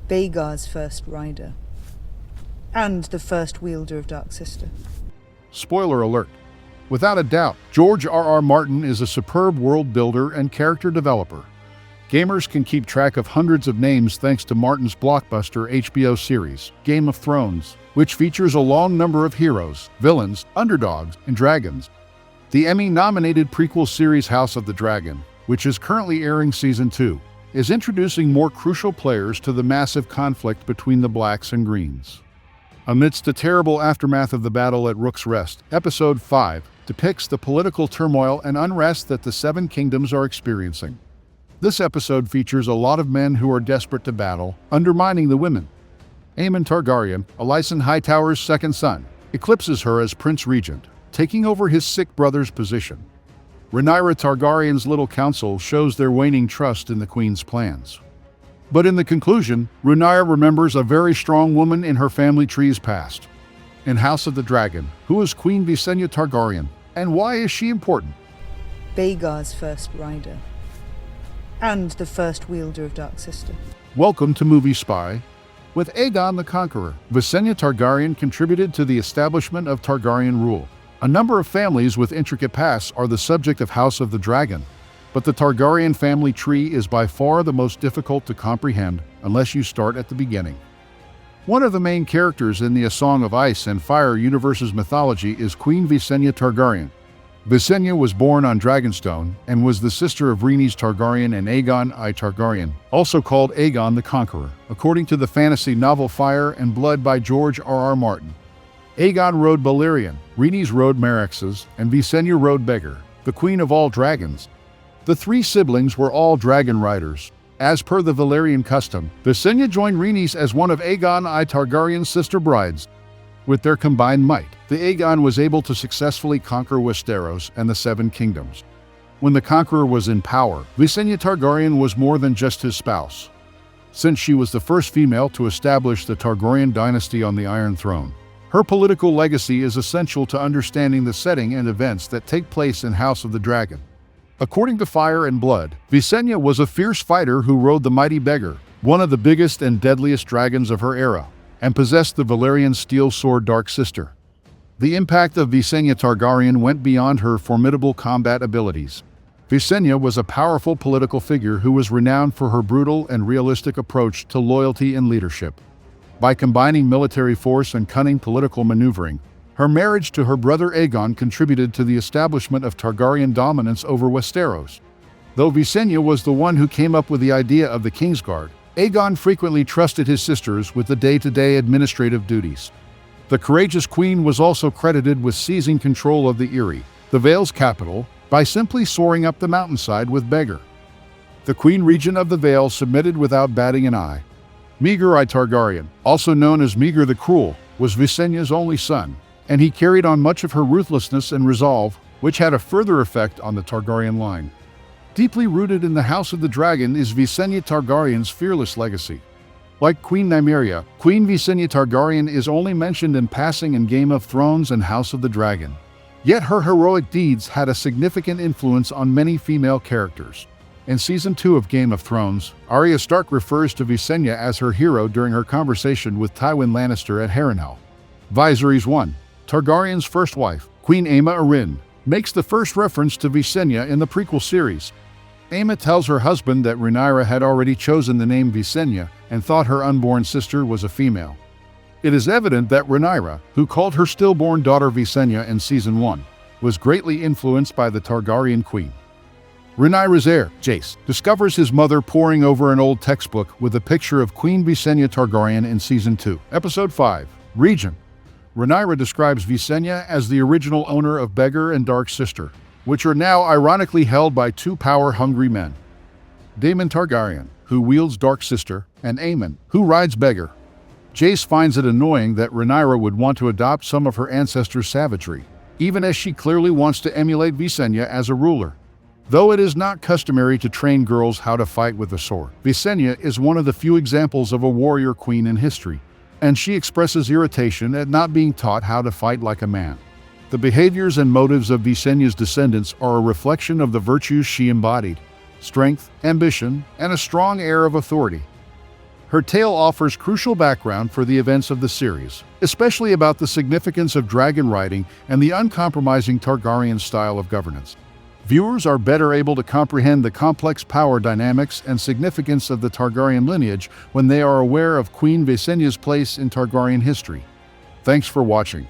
Vhagar's first rider, and the first wielder of Dark Sister. Spoiler alert. Without a doubt, George R.R. Martin is a superb world builder and character developer. Gamers can keep track of hundreds of names thanks to Martin's blockbuster HBO series, Game of Thrones, which features a long number of heroes, villains, underdogs, and dragons. The Emmy-nominated prequel series House of the Dragon, which is currently airing Season 2, is introducing more crucial players to the massive conflict between the Blacks and Greens. Amidst the terrible aftermath of the battle at Rook's Rest, Episode 5 depicts the political turmoil and unrest that the Seven Kingdoms are experiencing. This episode features a lot of men who are desperate to battle, undermining the women. Aemon Targaryen, Alysanne Hightower's second son, eclipses her as Prince Regent, taking over his sick brother's position. Rhaenyra Targaryen's little council shows their waning trust in the Queen's plans. But in the conclusion, Rhaenyra remembers a very strong woman in her family tree's past. In House of the Dragon, who is Queen Visenya Targaryen, and why is she important? Vhagar's first rider, and the first wielder of Dark Sister. Welcome to Movie Spy. With Aegon the Conqueror, Visenya Targaryen contributed to the establishment of Targaryen rule. A number of families with intricate pasts are the subject of House of the Dragon, but the Targaryen family tree is by far the most difficult to comprehend unless you start at the beginning. One of the main characters in the A Song of Ice and Fire universe's mythology is Queen Visenya Targaryen. Visenya was born on Dragonstone and was the sister of Rhaenys Targaryen and Aegon I Targaryen, also called Aegon the Conqueror, according to the fantasy novel Fire and Blood by George R.R. Martin. Aegon rode Balerion, Rhaenys rode Meraxes, and Visenya rode Vhagar, the queen of all dragons. The three siblings were all dragon riders. As per the Valerian custom, Visenya joined Rhaenys as one of Aegon I Targaryen's sister brides. With their combined might, the Aegon was able to successfully conquer Westeros and the Seven Kingdoms. When the Conqueror was in power, Visenya Targaryen was more than just his spouse. Since she was the first female to establish the Targaryen dynasty on the Iron Throne, her political legacy is essential to understanding the setting and events that take place in House of the Dragon. According to Fire and Blood, Visenya was a fierce fighter who rode the mighty Vhagar, one of the biggest and deadliest dragons of her era, and possessed the Valerian steel sword Dark Sister. The impact of Visenya Targaryen went beyond her formidable combat abilities. Visenya was a powerful political figure who was renowned for her brutal and realistic approach to loyalty and leadership. By combining military force and cunning political maneuvering, her marriage to her brother Aegon contributed to the establishment of Targaryen dominance over Westeros. Though Visenya was the one who came up with the idea of the Kingsguard, Aegon frequently trusted his sisters with the day-to-day administrative duties. The courageous queen was also credited with seizing control of the Eyrie, the Vale's capital, by simply soaring up the mountainside with Vhagar. The Queen Regent of the Vale submitted without batting an eye. Rhaegar I Targaryen, also known as Rhaegar the Cruel, was Visenya's only son, and he carried on much of her ruthlessness and resolve, which had a further effect on the Targaryen line. Deeply rooted in the House of the Dragon is Visenya Targaryen's fearless legacy. Like Queen Nymeria, Queen Visenya Targaryen is only mentioned in passing in Game of Thrones and House of the Dragon. Yet her heroic deeds had a significant influence on many female characters. In Season 2 of Game of Thrones, Arya Stark refers to Visenya as her hero during her conversation with Tywin Lannister at Harrenhal. Viserys I, Targaryen's first wife, Queen Aemma Arryn, makes the first reference to Visenya in the prequel series. Aemma tells her husband that Rhaenyra had already chosen the name Visenya and thought her unborn sister was a female. It is evident that Rhaenyra, who called her stillborn daughter Visenya in Season 1, was greatly influenced by the Targaryen queen. Rhaenyra's heir, Jace, discovers his mother poring over an old textbook with a picture of Queen Visenya Targaryen in Season 2, Episode 5, Regent. Rhaenyra describes Visenya as the original owner of Vhagar and Dark Sister, which are now ironically held by two power-hungry men. Daemon Targaryen, who wields Dark Sister, and Aemon, who rides Vhagar. Jace finds it annoying that Rhaenyra would want to adopt some of her ancestors' savagery, even as she clearly wants to emulate Visenya as a ruler. Though it is not customary to train girls how to fight with a sword, Visenya is one of the few examples of a warrior queen in history, and she expresses irritation at not being taught how to fight like a man. The behaviors and motives of Visenya's descendants are a reflection of the virtues she embodied: strength, ambition, and a strong air of authority. Her tale offers crucial background for the events of the series, especially about the significance of dragon riding and the uncompromising Targaryen style of governance. Viewers are better able to comprehend the complex power dynamics and significance of the Targaryen lineage when they are aware of Queen Visenya's place in Targaryen history. Thanks for watching.